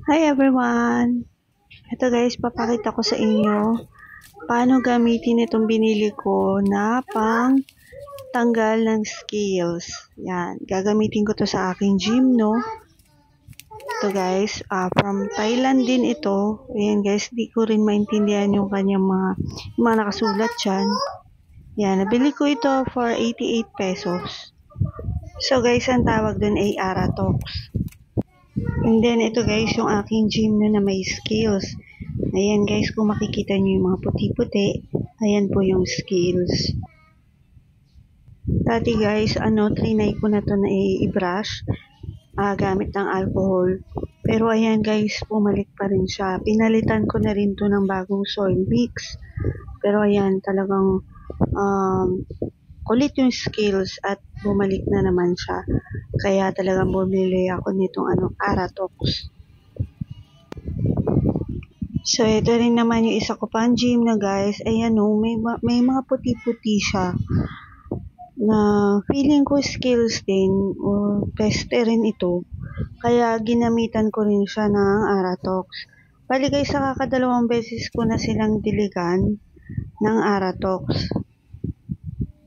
Hi everyone! Ito guys, papakita ko sa inyo paano gamitin itong binili ko na pang tanggal ng scales. Yan, gagamitin ko to sa aking gym, no? Ito guys, from Thailand din ito. Ayan guys, di ko rin maintindihan yung kanyang mga nakasulat dyan. Yan, nabili ko ito for 88 pesos. So guys, ang tawag dun ay Aratox. And then, ito guys, yung aking gym na may scales. Ayan guys, kung makikita nyo yung mga puti-puti, ayan po yung scales. Dati guys, trinay ko na to na i-brush gamit ng alcohol. Pero ayan guys, bumalik pa rin siya. Pinalitan ko na rin to ng bagong soil mix. Pero ayan, talagang kulit yung scales at bumalik na naman siya. Kaya talagang bumili ako nitong Aratox. So, ito rin naman yung isa ko pang gym na guys. Ayan o, may mga puti-puti siya. Na feeling ko scales din o peste rin ito. Kaya ginamitan ko rin siya ng Aratox. Bali guys, sa kakadalawang beses ko na silang diligan ng Aratox.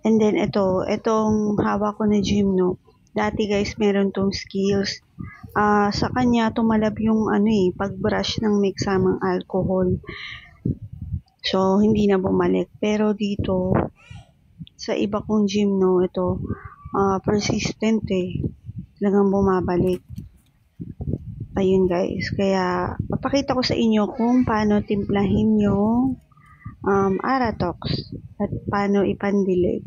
And then itong hawak ko na gym, no. Dati guys, meron tong scales. Sa kanya tumalab yung pag-brush ng may kasamang alcohol. So, hindi na bumalik. Pero dito, sa iba kong gym, no, ito, persistent eh. Talagang bumabalik. Ayun guys. Kaya, papakita ko sa inyo kung paano timplahin yung Aratox at paano ipandilig.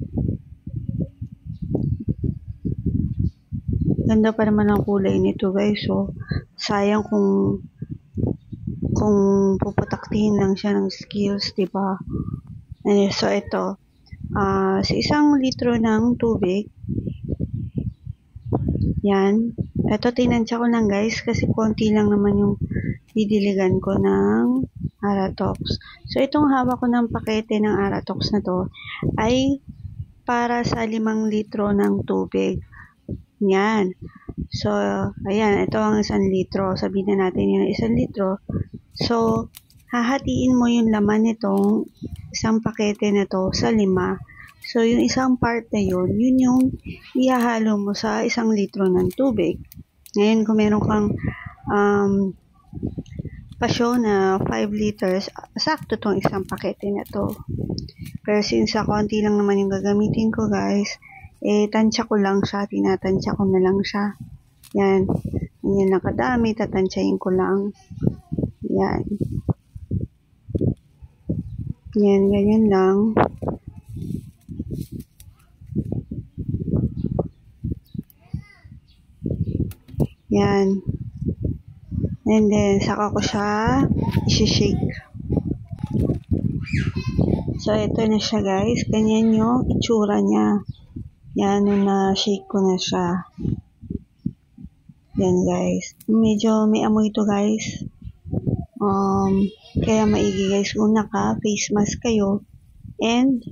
Ganda pa naman ang kulay nito guys. So, sayang kung puputaktihin lang siya ng scales, diba? So, ito. Sa 1 litro ng tubig, yan. Ito, tinansya ko lang guys kasi konti lang naman yung didiligan ko ng Aratox. So, itong hawak ko ng pakete ng Aratox na to ay para sa 5 litro ng tubig. Yan. So, ayan. Ito ang 1 litro. Sabihin na natin yung 1 litro. So, hahatiin mo yung laman nitong isang pakete na to sa 5. So, yung isang part na yun yung ihahalo mo sa 1 litro ng tubig. Ngayon, kung meron kang pasyo na 5 liters, sakto tong isang pakete na to. Pero since konti lang naman yung gagamitin ko guys, tansya ko lang siya, tinatansya ko na lang siya. Yan. Yan lang kadami, tatansyahin ko lang. Yan. Yan, ganyan lang. Yan. And then, saka ko siya isi-shake. So, ito na siya guys. Ganyan yung itsura niya. Yan, nung na-shake ko na siya. Yan guys. Medyo may amoy ito guys. Kaya maigi guys kung naka-face mask kayo. And,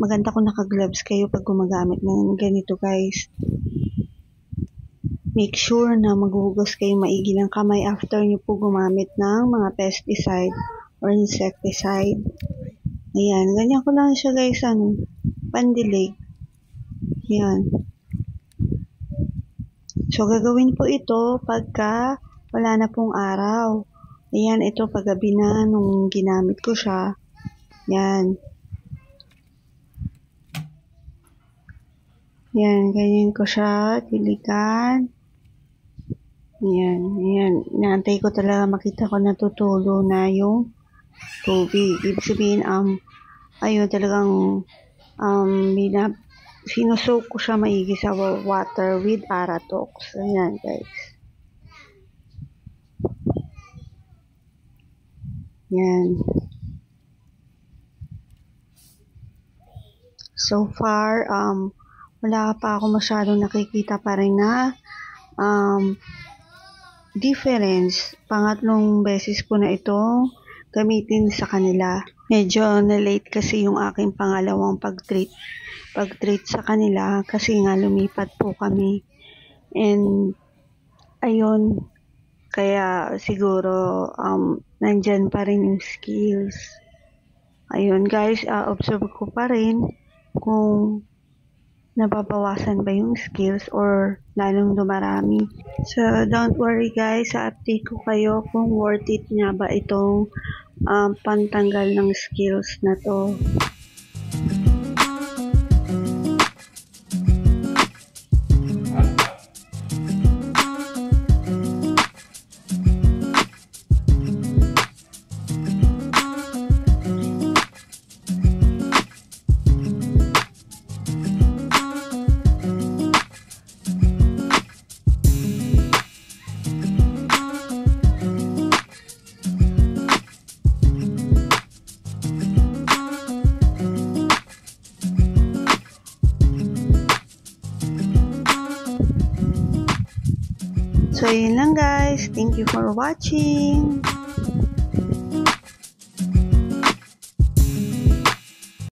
maganda kung naka-gloves kayo pag gumagamit ng ganito guys. Make sure na maghuhugas kayo maigi ng kamay after nyo po gumamit ng mga pesticide or insecticide. Ayan, ganyan ko lang siya guys, pandilig. Yan. So, gagawin po ito pagka wala na pong araw. Ayan, ito paggabi na nung ginamit ko siya. Yan. Yan, ganyan ko siya, diligan. Yan, yan. Inaantay ko talaga makita ko natutulo na yung tubig. Ibig sabihin, ayun, talagang, sinusoak ko siya maigi sa water with Aratox. Ayan, guys. Yan. So far, wala pa ako masyadong nakikita pa rin na, difference. Pangatlong beses ko na ito gamitin sa kanila. Medyo na-late kasi yung aking pangalawang pag-treat sa kanila kasi nga lumipat po kami. And ayun, Kaya siguro nandyan pa rin yung skills. Ayun guys, observe ko pa rin kung nababawasan ba yung skills or lalong dumarami. So don't worry guys, sa-update ko kayo kung worth it nga ba itong pantanggal ng skills na to. So, yun lang guys. Thank you for watching.